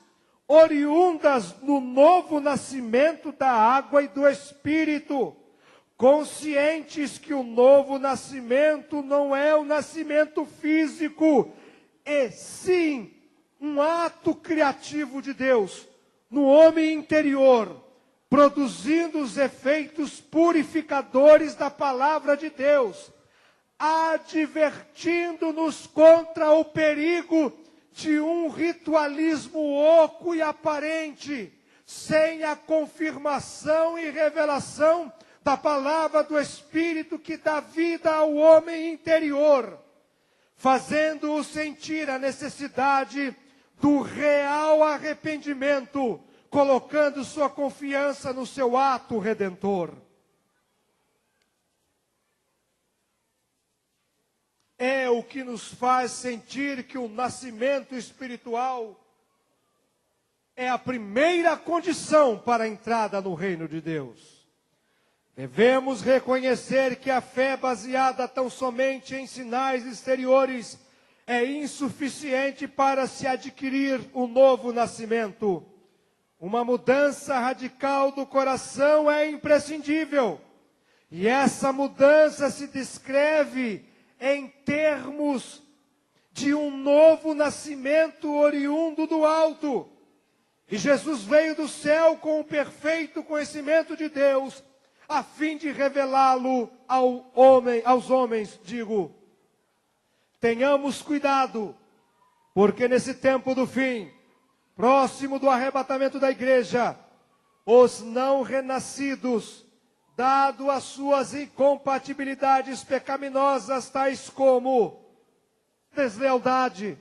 oriundas do novo nascimento da água e do Espírito, conscientes que o novo nascimento não é o nascimento físico, e sim um ato criativo de Deus no homem interior, produzindo os efeitos purificadores da palavra de Deus, advertindo-nos contra o perigo de um ritualismo oco e aparente, sem a confirmação e revelação da palavra do Espírito que dá vida ao homem interior, fazendo-o sentir a necessidade do real arrependimento, colocando sua confiança no seu ato redentor. É o que nos faz sentir que o nascimento espiritual é a primeira condição para a entrada no reino de Deus. Devemos reconhecer que a fé baseada tão somente em sinais exteriores é insuficiente para se adquirir um novo nascimento. Uma mudança radical do coração é imprescindível. E essa mudança se descreve em termos de um novo nascimento oriundo do alto. E Jesus veio do céu com o perfeito conhecimento de Deus, a fim de revelá-lo aos homens, digo. Tenhamos cuidado, porque nesse tempo do fim, próximo do arrebatamento da igreja, os não renascidos, dado as suas incompatibilidades pecaminosas, tais como deslealdade,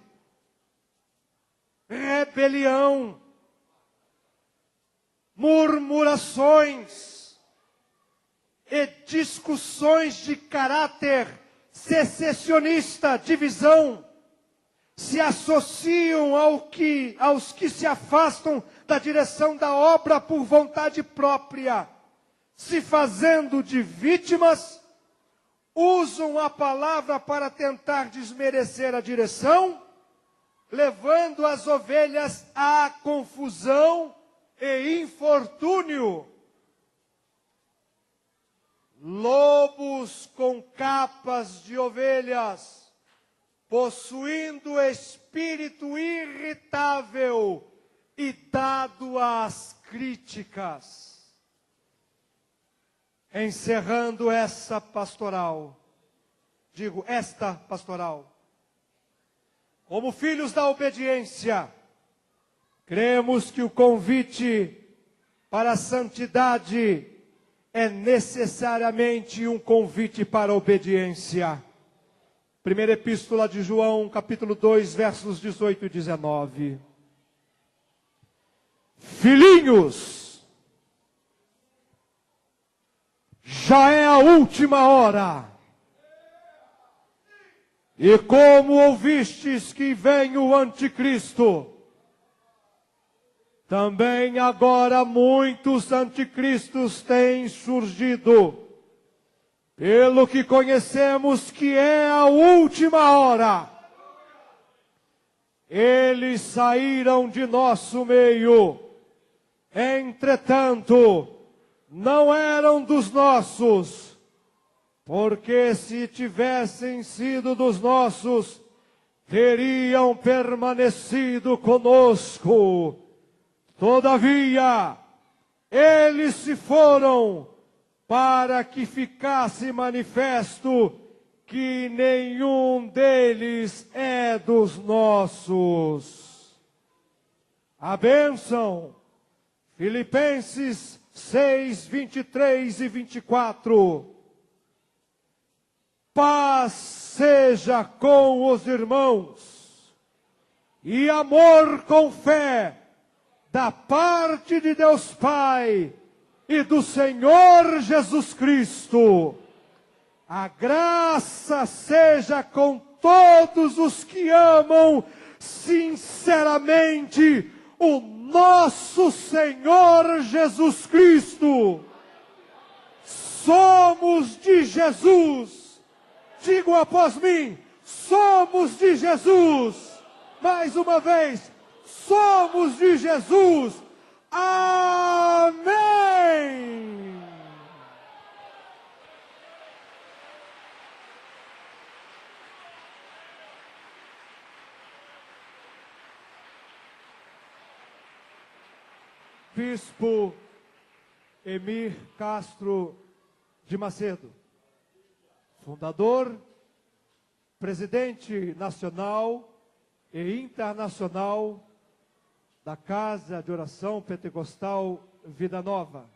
rebelião, murmurações e discussões de caráter secessionista, divisão, se associam aos que se afastam da direção da obra por vontade própria, se fazendo de vítimas, usam a palavra para tentar desmerecer a direção, levando as ovelhas à confusão e infortúnio. Lobos com capas de ovelhas, possuindo espírito irritável e dado às críticas. Encerrando esta pastoral, como filhos da obediência, cremos que o convite para a santidade é necessariamente um convite para a obediência. Primeira Epístola de João, capítulo 2, versos 18 e 19. Filhinhos, já é a última hora. E como ouvistes que vem o anticristo, também agora muitos anticristos têm surgido. Pelo que conhecemos que é a última hora. Eles saíram de nosso meio. Entretanto, não eram dos nossos, porque se tivessem sido dos nossos, teriam permanecido conosco. Todavia, eles se foram para que ficasse manifesto que nenhum deles é dos nossos. A bênção, Filipenses 6, 23 e 24. Paz seja com os irmãos e amor com fé da parte de Deus Pai e do Senhor Jesus Cristo. A graça seja com todos os que amam sinceramente o nosso Senhor Jesus Cristo. Somos de Jesus. Digam após mim, somos de Jesus. Mais uma vez, somos de Jesus. Amém. Bispo Emir Castro de Macedo, fundador, presidente nacional e internacional da Casa de Oração Pentecostal Vida Nova.